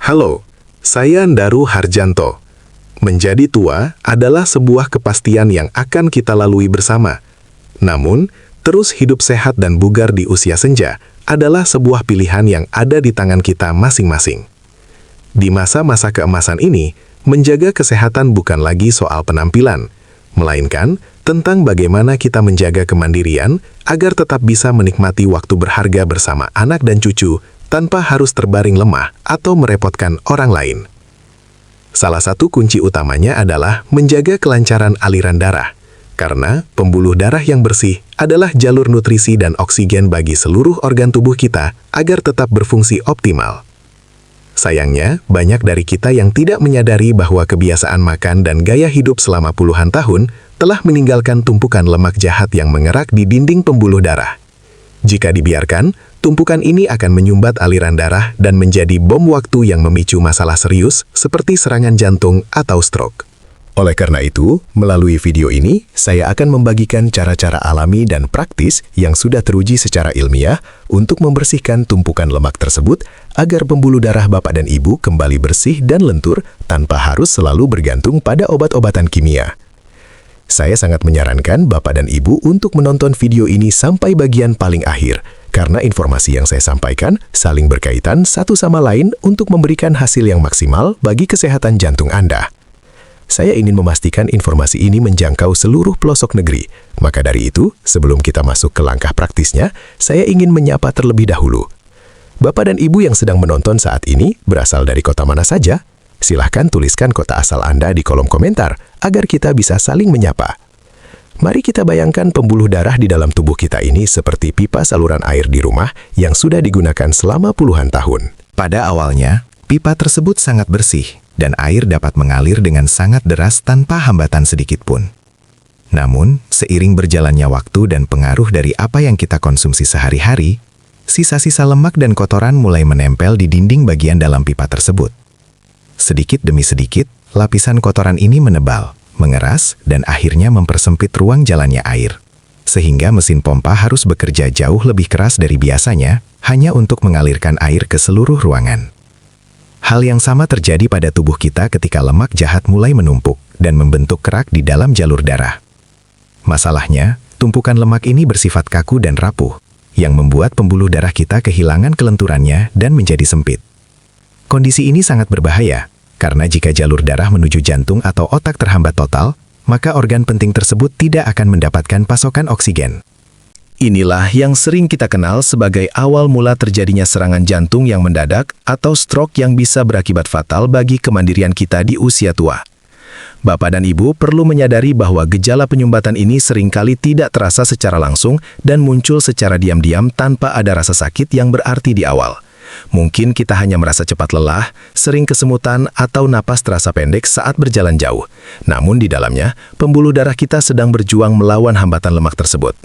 Halo, saya Ndaru Harjanto. Menjadi tua adalah sebuah kepastian yang akan kita lalui bersama. Namun, terus hidup sehat dan bugar di usia senja adalah sebuah pilihan yang ada di tangan kita masing-masing. Di masa-masa keemasan ini, menjaga kesehatan bukan lagi soal penampilan, melainkan tentang bagaimana kita menjaga kemandirian agar tetap bisa menikmati waktu berharga bersama anak dan cucu tanpa harus terbaring lemah atau merepotkan orang lain. Salah satu kunci utamanya adalah menjaga kelancaran aliran darah, karena pembuluh darah yang bersih adalah jalur nutrisi dan oksigen bagi seluruh organ tubuh kita agar tetap berfungsi optimal. Sayangnya, banyak dari kita yang tidak menyadari bahwa kebiasaan makan dan gaya hidup selama puluhan tahun telah meninggalkan tumpukan lemak jahat yang mengerak di dinding pembuluh darah. Jika dibiarkan, tumpukan ini akan menyumbat aliran darah dan menjadi bom waktu yang memicu masalah serius seperti serangan jantung atau stroke. Oleh karena itu, melalui video ini, saya akan membagikan cara-cara alami dan praktis yang sudah teruji secara ilmiah untuk membersihkan tumpukan lemak tersebut agar pembuluh darah Bapak dan Ibu kembali bersih dan lentur tanpa harus selalu bergantung pada obat-obatan kimia. Saya sangat menyarankan Bapak dan Ibu untuk menonton video ini sampai bagian paling akhir, karena informasi yang saya sampaikan saling berkaitan satu sama lain untuk memberikan hasil yang maksimal bagi kesehatan jantung Anda. Saya ingin memastikan informasi ini menjangkau seluruh pelosok negeri. Maka dari itu, sebelum kita masuk ke langkah praktisnya, saya ingin menyapa terlebih dahulu. Bapak dan Ibu yang sedang menonton saat ini berasal dari kota mana saja? Silahkan tuliskan kota asal Anda di kolom komentar agar kita bisa saling menyapa. Mari kita bayangkan pembuluh darah di dalam tubuh kita ini seperti pipa saluran air di rumah yang sudah digunakan selama puluhan tahun. Pada awalnya, pipa tersebut sangat bersih dan air dapat mengalir dengan sangat deras tanpa hambatan sedikit pun. Namun, seiring berjalannya waktu dan pengaruh dari apa yang kita konsumsi sehari-hari, sisa-sisa lemak dan kotoran mulai menempel di dinding bagian dalam pipa tersebut. Sedikit demi sedikit, lapisan kotoran ini menebal, mengeras, dan akhirnya mempersempit ruang jalannya air. Sehingga mesin pompa harus bekerja jauh lebih keras dari biasanya, hanya untuk mengalirkan air ke seluruh ruangan. Hal yang sama terjadi pada tubuh kita ketika lemak jahat mulai menumpuk dan membentuk kerak di dalam jalur darah. Masalahnya, tumpukan lemak ini bersifat kaku dan rapuh, yang membuat pembuluh darah kita kehilangan kelenturannya dan menjadi sempit. Kondisi ini sangat berbahaya, karena jika jalur darah menuju jantung atau otak terhambat total, maka organ penting tersebut tidak akan mendapatkan pasokan oksigen. Inilah yang sering kita kenal sebagai awal mula terjadinya serangan jantung yang mendadak atau stroke yang bisa berakibat fatal bagi kemandirian kita di usia tua. Bapak dan Ibu perlu menyadari bahwa gejala penyumbatan ini seringkali tidak terasa secara langsung dan muncul secara diam-diam tanpa ada rasa sakit yang berarti di awal. Mungkin kita hanya merasa cepat lelah, sering kesemutan, atau napas terasa pendek saat berjalan jauh. Namun di dalamnya, pembuluh darah kita sedang berjuang melawan hambatan lemak tersebut.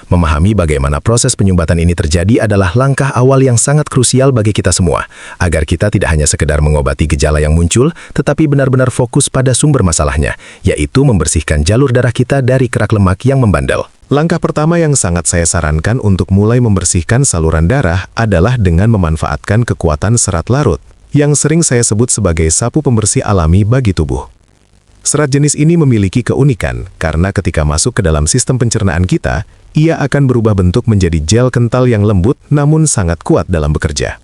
Memahami bagaimana proses penyumbatan ini terjadi adalah langkah awal yang sangat krusial bagi kita semua, agar kita tidak hanya sekedar mengobati gejala yang muncul, tetapi benar-benar fokus pada sumber masalahnya, yaitu membersihkan jalur darah kita dari kerak lemak yang membandel. Langkah pertama yang sangat saya sarankan untuk mulai membersihkan saluran darah adalah dengan memanfaatkan kekuatan serat larut, yang sering saya sebut sebagai sapu pembersih alami bagi tubuh. Serat jenis ini memiliki keunikan karena ketika masuk ke dalam sistem pencernaan kita, ia akan berubah bentuk menjadi gel kental yang lembut namun sangat kuat dalam bekerja.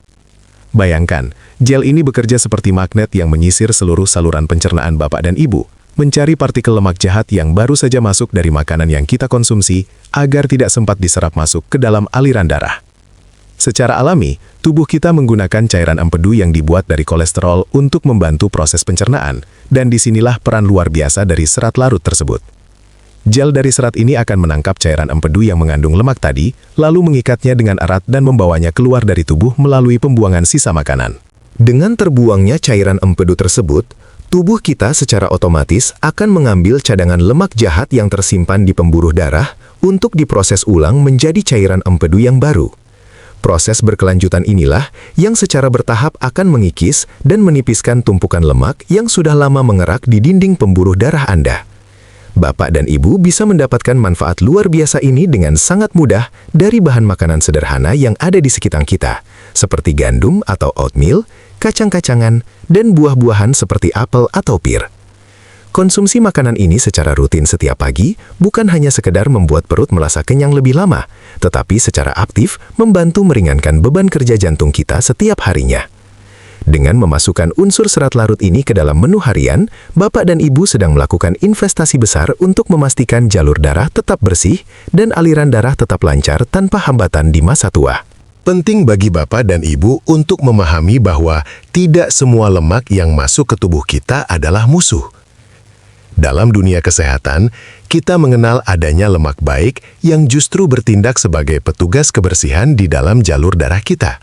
Bayangkan, gel ini bekerja seperti magnet yang menyisir seluruh saluran pencernaan Bapak dan Ibu, mencari partikel lemak jahat yang baru saja masuk dari makanan yang kita konsumsi agar tidak sempat diserap masuk ke dalam aliran darah. Secara alami, tubuh kita menggunakan cairan empedu yang dibuat dari kolesterol untuk membantu proses pencernaan, dan disinilah peran luar biasa dari serat larut tersebut. Gel dari serat ini akan menangkap cairan empedu yang mengandung lemak tadi, lalu mengikatnya dengan erat dan membawanya keluar dari tubuh melalui pembuangan sisa makanan. Dengan terbuangnya cairan empedu tersebut, tubuh kita secara otomatis akan mengambil cadangan lemak jahat yang tersimpan di pembuluh darah untuk diproses ulang menjadi cairan empedu yang baru. Proses berkelanjutan inilah yang secara bertahap akan mengikis dan menipiskan tumpukan lemak yang sudah lama mengerak di dinding pembuluh darah Anda. Bapak dan Ibu bisa mendapatkan manfaat luar biasa ini dengan sangat mudah dari bahan makanan sederhana yang ada di sekitar kita, seperti gandum atau oatmeal, kacang-kacangan, dan buah-buahan seperti apel atau pir. Konsumsi makanan ini secara rutin setiap pagi bukan hanya sekedar membuat perut merasa kenyang lebih lama, tetapi secara aktif membantu meringankan beban kerja jantung kita setiap harinya. Dengan memasukkan unsur serat larut ini ke dalam menu harian, Bapak dan Ibu sedang melakukan investasi besar untuk memastikan jalur darah tetap bersih dan aliran darah tetap lancar tanpa hambatan di masa tua. Penting bagi Bapak dan Ibu untuk memahami bahwa tidak semua lemak yang masuk ke tubuh kita adalah musuh. Dalam dunia kesehatan, kita mengenal adanya lemak baik yang justru bertindak sebagai petugas kebersihan di dalam jalur darah kita.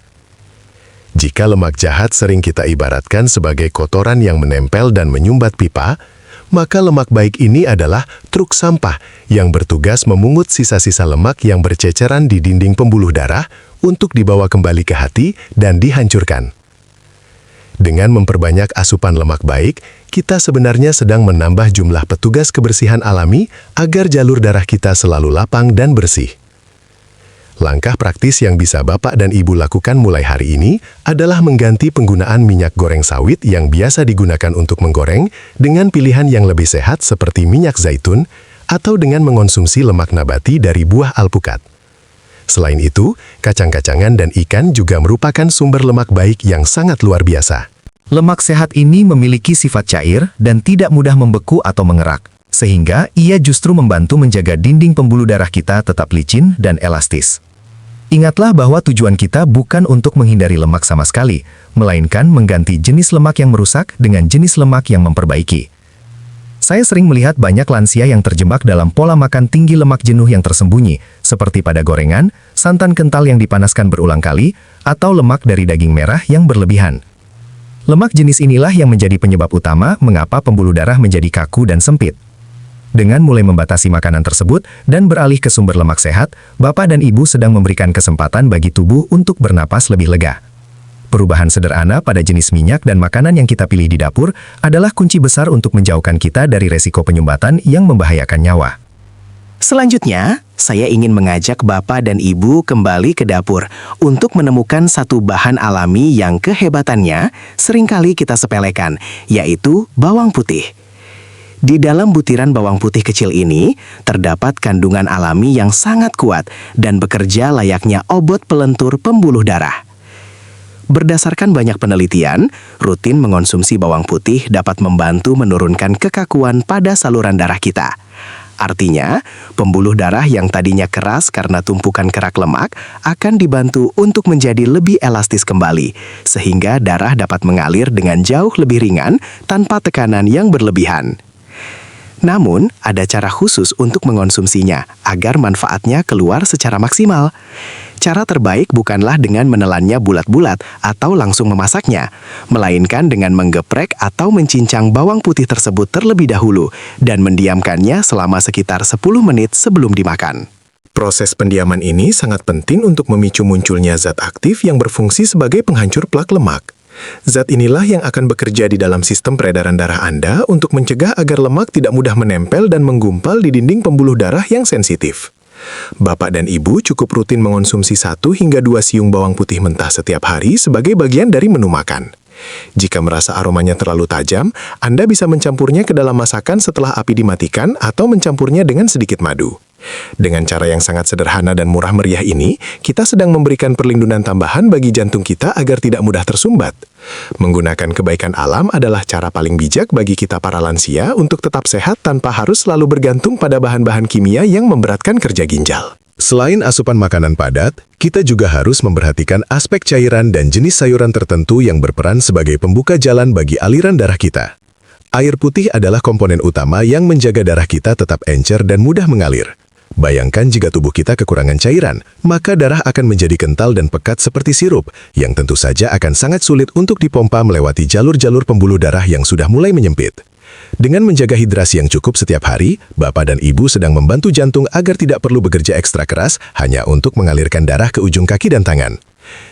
Jika lemak jahat sering kita ibaratkan sebagai kotoran yang menempel dan menyumbat pipa, maka lemak baik ini adalah truk sampah yang bertugas memungut sisa-sisa lemak yang berceceran di dinding pembuluh darah untuk dibawa kembali ke hati dan dihancurkan. Dengan memperbanyak asupan lemak baik, kita sebenarnya sedang menambah jumlah petugas kebersihan alami agar jalur darah kita selalu lapang dan bersih. Langkah praktis yang bisa Bapak dan Ibu lakukan mulai hari ini adalah mengganti penggunaan minyak goreng sawit yang biasa digunakan untuk menggoreng dengan pilihan yang lebih sehat seperti minyak zaitun atau dengan mengonsumsi lemak nabati dari buah alpukat. Selain itu, kacang-kacangan dan ikan juga merupakan sumber lemak baik yang sangat luar biasa. Lemak sehat ini memiliki sifat cair dan tidak mudah membeku atau mengerak, sehingga ia justru membantu menjaga dinding pembuluh darah kita tetap licin dan elastis. Ingatlah bahwa tujuan kita bukan untuk menghindari lemak sama sekali, melainkan mengganti jenis lemak yang merusak dengan jenis lemak yang memperbaiki. Saya sering melihat banyak lansia yang terjebak dalam pola makan tinggi lemak jenuh yang tersembunyi, seperti pada gorengan, santan kental yang dipanaskan berulang kali, atau lemak dari daging merah yang berlebihan. Lemak jenis inilah yang menjadi penyebab utama mengapa pembuluh darah menjadi kaku dan sempit. Dengan mulai membatasi makanan tersebut dan beralih ke sumber lemak sehat, Bapak dan Ibu sedang memberikan kesempatan bagi tubuh untuk bernapas lebih lega. Perubahan sederhana pada jenis minyak dan makanan yang kita pilih di dapur adalah kunci besar untuk menjauhkan kita dari resiko penyumbatan yang membahayakan nyawa. Selanjutnya, saya ingin mengajak Bapak dan Ibu kembali ke dapur untuk menemukan satu bahan alami yang kehebatannya seringkali kita sepelekan, yaitu bawang putih. Di dalam butiran bawang putih kecil ini, terdapat kandungan alami yang sangat kuat dan bekerja layaknya obat pelentur pembuluh darah. Berdasarkan banyak penelitian, rutin mengonsumsi bawang putih dapat membantu menurunkan kekakuan pada saluran darah kita. Artinya, pembuluh darah yang tadinya keras karena tumpukan kerak lemak akan dibantu untuk menjadi lebih elastis kembali, sehingga darah dapat mengalir dengan jauh lebih ringan tanpa tekanan yang berlebihan. Namun, ada cara khusus untuk mengonsumsinya agar manfaatnya keluar secara maksimal. Cara terbaik bukanlah dengan menelannya bulat-bulat atau langsung memasaknya, melainkan dengan menggeprek atau mencincang bawang putih tersebut terlebih dahulu dan mendiamkannya selama sekitar 10 menit sebelum dimakan. Proses pendiaman ini sangat penting untuk memicu munculnya zat aktif yang berfungsi sebagai penghancur plak lemak. Zat inilah yang akan bekerja di dalam sistem peredaran darah Anda untuk mencegah agar lemak tidak mudah menempel dan menggumpal di dinding pembuluh darah yang sensitif. Bapak dan Ibu cukup rutin mengonsumsi 1 hingga 2 siung bawang putih mentah setiap hari sebagai bagian dari menu makan. Jika merasa aromanya terlalu tajam, Anda bisa mencampurnya ke dalam masakan setelah api dimatikan atau mencampurnya dengan sedikit madu. Dengan cara yang sangat sederhana dan murah meriah ini, kita sedang memberikan perlindungan tambahan bagi jantung kita agar tidak mudah tersumbat. Menggunakan kebaikan alam adalah cara paling bijak bagi kita para lansia untuk tetap sehat tanpa harus selalu bergantung pada bahan-bahan kimia yang memberatkan kerja ginjal. Selain asupan makanan padat, kita juga harus memperhatikan aspek cairan dan jenis sayuran tertentu yang berperan sebagai pembuka jalan bagi aliran darah kita. Air putih adalah komponen utama yang menjaga darah kita tetap encer dan mudah mengalir. Bayangkan jika tubuh kita kekurangan cairan, maka darah akan menjadi kental dan pekat seperti sirup, yang tentu saja akan sangat sulit untuk dipompa melewati jalur-jalur pembuluh darah yang sudah mulai menyempit. Dengan menjaga hidrasi yang cukup setiap hari, Bapak dan Ibu sedang membantu jantung agar tidak perlu bekerja ekstra keras hanya untuk mengalirkan darah ke ujung kaki dan tangan.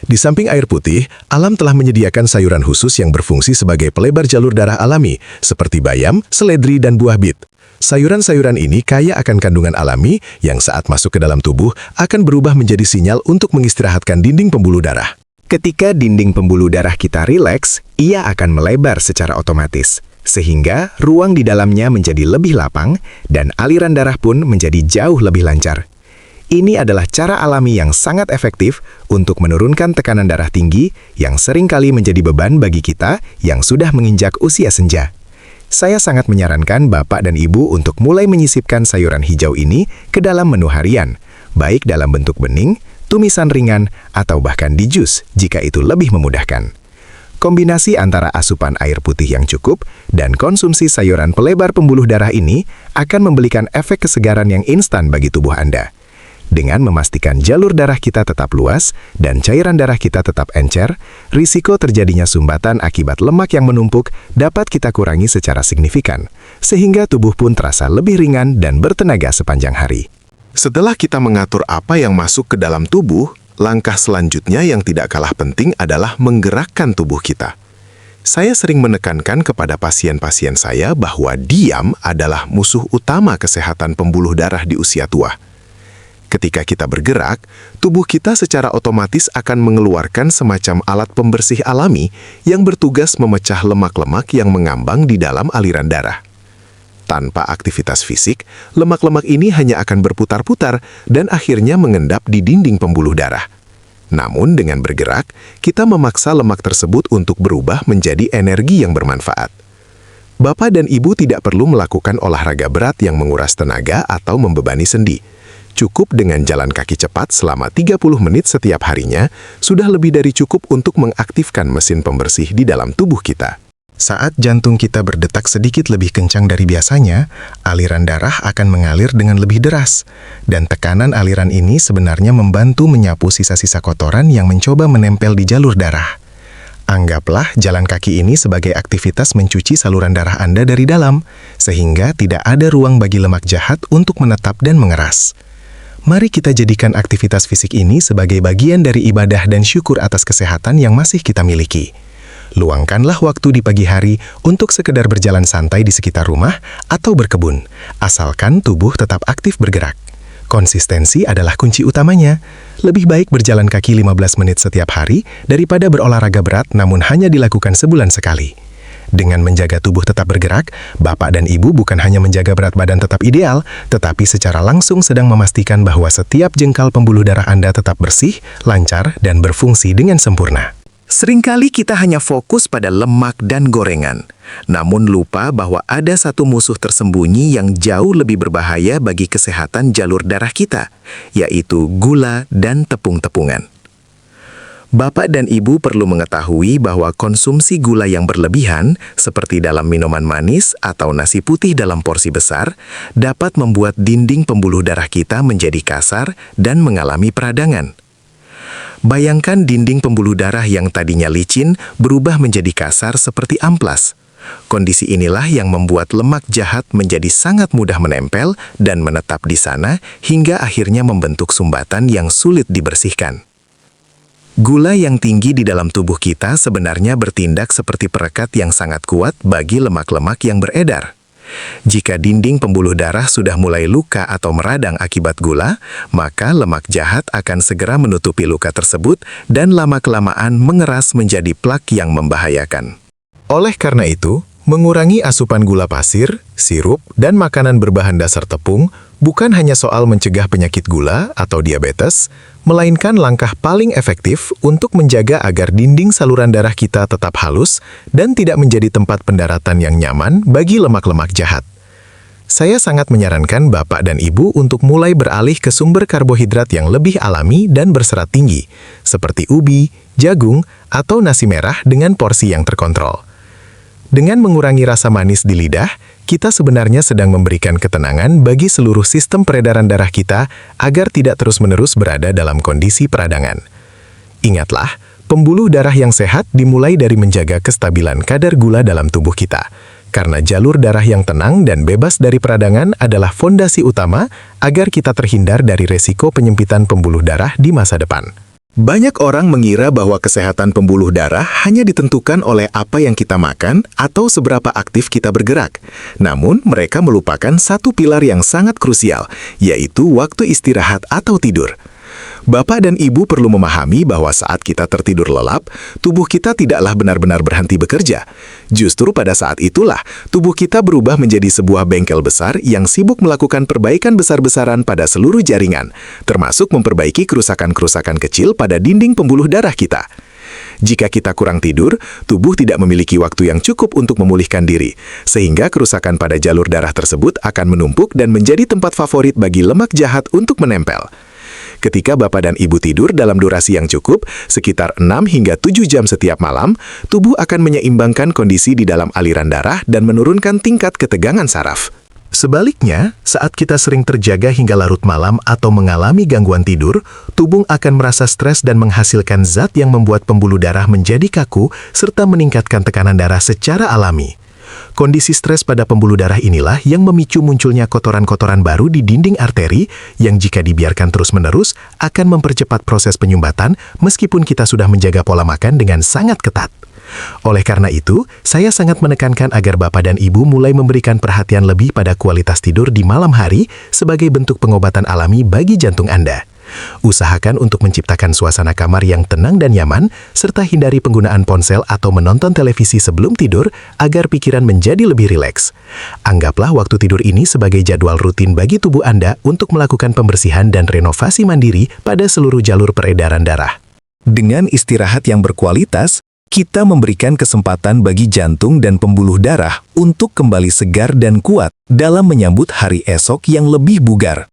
Di samping air putih, alam telah menyediakan sayuran khusus yang berfungsi sebagai pelebar jalur darah alami, seperti bayam, seledri, dan buah bit. Sayuran-sayuran ini kaya akan kandungan alami yang saat masuk ke dalam tubuh akan berubah menjadi sinyal untuk mengistirahatkan dinding pembuluh darah. Ketika dinding pembuluh darah kita rileks, ia akan melebar secara otomatis, sehingga ruang di dalamnya menjadi lebih lapang dan aliran darah pun menjadi jauh lebih lancar. Ini adalah cara alami yang sangat efektif untuk menurunkan tekanan darah tinggi yang seringkali menjadi beban bagi kita yang sudah menginjak usia senja. Saya sangat menyarankan Bapak dan Ibu untuk mulai menyisipkan sayuran hijau ini ke dalam menu harian, baik dalam bentuk bening, tumisan ringan, atau bahkan di jus jika itu lebih memudahkan. Kombinasi antara asupan air putih yang cukup dan konsumsi sayuran pelebar pembuluh darah ini akan memberikan efek kesegaran yang instan bagi tubuh Anda. Dengan memastikan jalur darah kita tetap luas dan cairan darah kita tetap encer, risiko terjadinya sumbatan akibat lemak yang menumpuk dapat kita kurangi secara signifikan, sehingga tubuh pun terasa lebih ringan dan bertenaga sepanjang hari. Setelah kita mengatur apa yang masuk ke dalam tubuh, langkah selanjutnya yang tidak kalah penting adalah menggerakkan tubuh kita. Saya sering menekankan kepada pasien-pasien saya bahwa diam adalah musuh utama kesehatan pembuluh darah di usia tua. Ketika kita bergerak, tubuh kita secara otomatis akan mengeluarkan semacam alat pembersih alami yang bertugas memecah lemak-lemak yang mengambang di dalam aliran darah. Tanpa aktivitas fisik, lemak-lemak ini hanya akan berputar-putar dan akhirnya mengendap di dinding pembuluh darah. Namun dengan bergerak, kita memaksa lemak tersebut untuk berubah menjadi energi yang bermanfaat. Bapak dan Ibu tidak perlu melakukan olahraga berat yang menguras tenaga atau membebani sendi. Cukup dengan jalan kaki cepat selama 30 menit setiap harinya, sudah lebih dari cukup untuk mengaktifkan mesin pembersih di dalam tubuh kita. Saat jantung kita berdetak sedikit lebih kencang dari biasanya, aliran darah akan mengalir dengan lebih deras, dan tekanan aliran ini sebenarnya membantu menyapu sisa-sisa kotoran yang mencoba menempel di jalur darah. Anggaplah jalan kaki ini sebagai aktivitas mencuci saluran darah Anda dari dalam, sehingga tidak ada ruang bagi lemak jahat untuk menetap dan mengeras. Mari kita jadikan aktivitas fisik ini sebagai bagian dari ibadah dan syukur atas kesehatan yang masih kita miliki. Luangkanlah waktu di pagi hari untuk sekedar berjalan santai di sekitar rumah atau berkebun, asalkan tubuh tetap aktif bergerak. Konsistensi adalah kunci utamanya. Lebih baik berjalan kaki 15 menit setiap hari daripada berolahraga berat namun hanya dilakukan sebulan sekali. Dengan menjaga tubuh tetap bergerak, Bapak dan Ibu bukan hanya menjaga berat badan tetap ideal, tetapi secara langsung sedang memastikan bahwa setiap jengkal pembuluh darah Anda tetap bersih, lancar, dan berfungsi dengan sempurna. Seringkali kita hanya fokus pada lemak dan gorengan, namun lupa bahwa ada satu musuh tersembunyi yang jauh lebih berbahaya bagi kesehatan jalur darah kita, yaitu gula dan tepung-tepungan. Bapak dan Ibu perlu mengetahui bahwa konsumsi gula yang berlebihan, seperti dalam minuman manis atau nasi putih dalam porsi besar, dapat membuat dinding pembuluh darah kita menjadi kasar dan mengalami peradangan. Bayangkan dinding pembuluh darah yang tadinya licin berubah menjadi kasar seperti amplas. Kondisi inilah yang membuat lemak jahat menjadi sangat mudah menempel dan menetap di sana hingga akhirnya membentuk sumbatan yang sulit dibersihkan. Gula yang tinggi di dalam tubuh kita sebenarnya bertindak seperti perekat yang sangat kuat bagi lemak-lemak yang beredar. Jika dinding pembuluh darah sudah mulai luka atau meradang akibat gula, maka lemak jahat akan segera menutupi luka tersebut dan lama-kelamaan mengeras menjadi plak yang membahayakan. Oleh karena itu, mengurangi asupan gula pasir, sirup, dan makanan berbahan dasar tepung bukan hanya soal mencegah penyakit gula atau diabetes, melainkan langkah paling efektif untuk menjaga agar dinding saluran darah kita tetap halus dan tidak menjadi tempat pendaratan yang nyaman bagi lemak-lemak jahat. Saya sangat menyarankan Bapak dan Ibu untuk mulai beralih ke sumber karbohidrat yang lebih alami dan berserat tinggi, seperti ubi, jagung, atau nasi merah dengan porsi yang terkontrol. Dengan mengurangi rasa manis di lidah, kita sebenarnya sedang memberikan ketenangan bagi seluruh sistem peredaran darah kita agar tidak terus-menerus berada dalam kondisi peradangan. Ingatlah, pembuluh darah yang sehat dimulai dari menjaga kestabilan kadar gula dalam tubuh kita. Karena jalur darah yang tenang dan bebas dari peradangan adalah fondasi utama agar kita terhindar dari resiko penyempitan pembuluh darah di masa depan. Banyak orang mengira bahwa kesehatan pembuluh darah hanya ditentukan oleh apa yang kita makan atau seberapa aktif kita bergerak. Namun, mereka melupakan satu pilar yang sangat krusial, yaitu waktu istirahat atau tidur. Bapak dan Ibu perlu memahami bahwa saat kita tertidur lelap, tubuh kita tidaklah benar-benar berhenti bekerja. Justru pada saat itulah, tubuh kita berubah menjadi sebuah bengkel besar yang sibuk melakukan perbaikan besar-besaran pada seluruh jaringan, termasuk memperbaiki kerusakan-kerusakan kecil pada dinding pembuluh darah kita. Jika kita kurang tidur, tubuh tidak memiliki waktu yang cukup untuk memulihkan diri, sehingga kerusakan pada jalur darah tersebut akan menumpuk dan menjadi tempat favorit bagi lemak jahat untuk menempel. Ketika Bapak dan Ibu tidur dalam durasi yang cukup, sekitar 6 hingga 7 jam setiap malam, tubuh akan menyeimbangkan kondisi di dalam aliran darah dan menurunkan tingkat ketegangan saraf. Sebaliknya, saat kita sering terjaga hingga larut malam atau mengalami gangguan tidur, tubuh akan merasa stres dan menghasilkan zat yang membuat pembuluh darah menjadi kaku serta meningkatkan tekanan darah secara alami. Kondisi stres pada pembuluh darah inilah yang memicu munculnya kotoran-kotoran baru di dinding arteri yang jika dibiarkan terus-menerus akan mempercepat proses penyumbatan meskipun kita sudah menjaga pola makan dengan sangat ketat. Oleh karena itu, saya sangat menekankan agar Bapak dan Ibu mulai memberikan perhatian lebih pada kualitas tidur di malam hari sebagai bentuk pengobatan alami bagi jantung Anda. Usahakan untuk menciptakan suasana kamar yang tenang dan nyaman, serta hindari penggunaan ponsel atau menonton televisi sebelum tidur agar pikiran menjadi lebih rileks. Anggaplah waktu tidur ini sebagai jadwal rutin bagi tubuh Anda untuk melakukan pembersihan dan renovasi mandiri pada seluruh jalur peredaran darah. Dengan istirahat yang berkualitas, kita memberikan kesempatan bagi jantung dan pembuluh darah untuk kembali segar dan kuat dalam menyambut hari esok yang lebih bugar.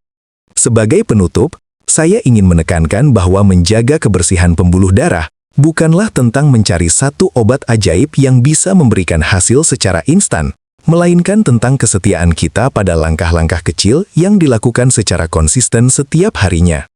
Sebagai penutup, saya ingin menekankan bahwa menjaga kebersihan pembuluh darah bukanlah tentang mencari satu obat ajaib yang bisa memberikan hasil secara instan, melainkan tentang kesetiaan kita pada langkah-langkah kecil yang dilakukan secara konsisten setiap harinya.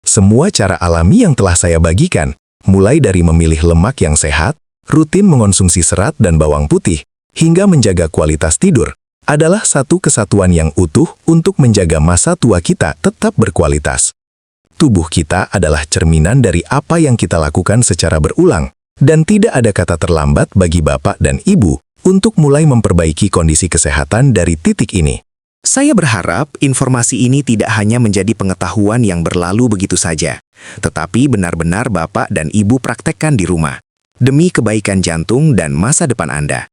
Semua cara alami yang telah saya bagikan, mulai dari memilih lemak yang sehat, rutin mengonsumsi serat dan bawang putih, hingga menjaga kualitas tidur, adalah satu kesatuan yang utuh untuk menjaga masa tua kita tetap berkualitas. Tubuh kita adalah cerminan dari apa yang kita lakukan secara berulang, dan tidak ada kata terlambat bagi Bapak dan Ibu untuk mulai memperbaiki kondisi kesehatan dari titik ini. Saya berharap informasi ini tidak hanya menjadi pengetahuan yang berlalu begitu saja, tetapi benar-benar Bapak dan Ibu praktekkan di rumah, demi kebaikan jantung dan masa depan Anda.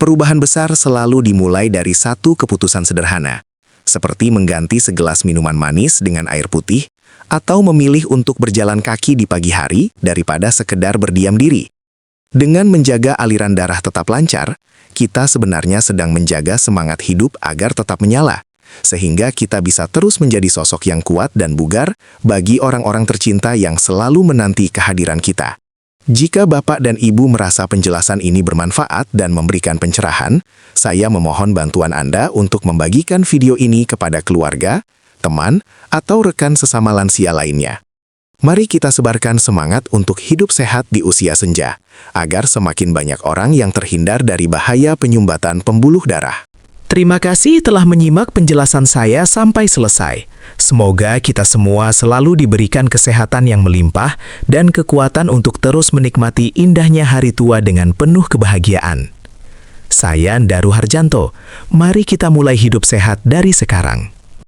Perubahan besar selalu dimulai dari satu keputusan sederhana, seperti mengganti segelas minuman manis dengan air putih, atau memilih untuk berjalan kaki di pagi hari daripada sekedar berdiam diri. Dengan menjaga aliran darah tetap lancar, kita sebenarnya sedang menjaga semangat hidup agar tetap menyala, sehingga kita bisa terus menjadi sosok yang kuat dan bugar bagi orang-orang tercinta yang selalu menanti kehadiran kita. Jika Bapak dan Ibu merasa penjelasan ini bermanfaat dan memberikan pencerahan, saya memohon bantuan Anda untuk membagikan video ini kepada keluarga, teman, atau rekan sesama lansia lainnya. Mari kita sebarkan semangat untuk hidup sehat di usia senja, agar semakin banyak orang yang terhindar dari bahaya penyumbatan pembuluh darah. Terima kasih telah menyimak penjelasan saya sampai selesai. Semoga kita semua selalu diberikan kesehatan yang melimpah dan kekuatan untuk terus menikmati indahnya hari tua dengan penuh kebahagiaan. Saya Ndaru Harjanto, mari kita mulai hidup sehat dari sekarang.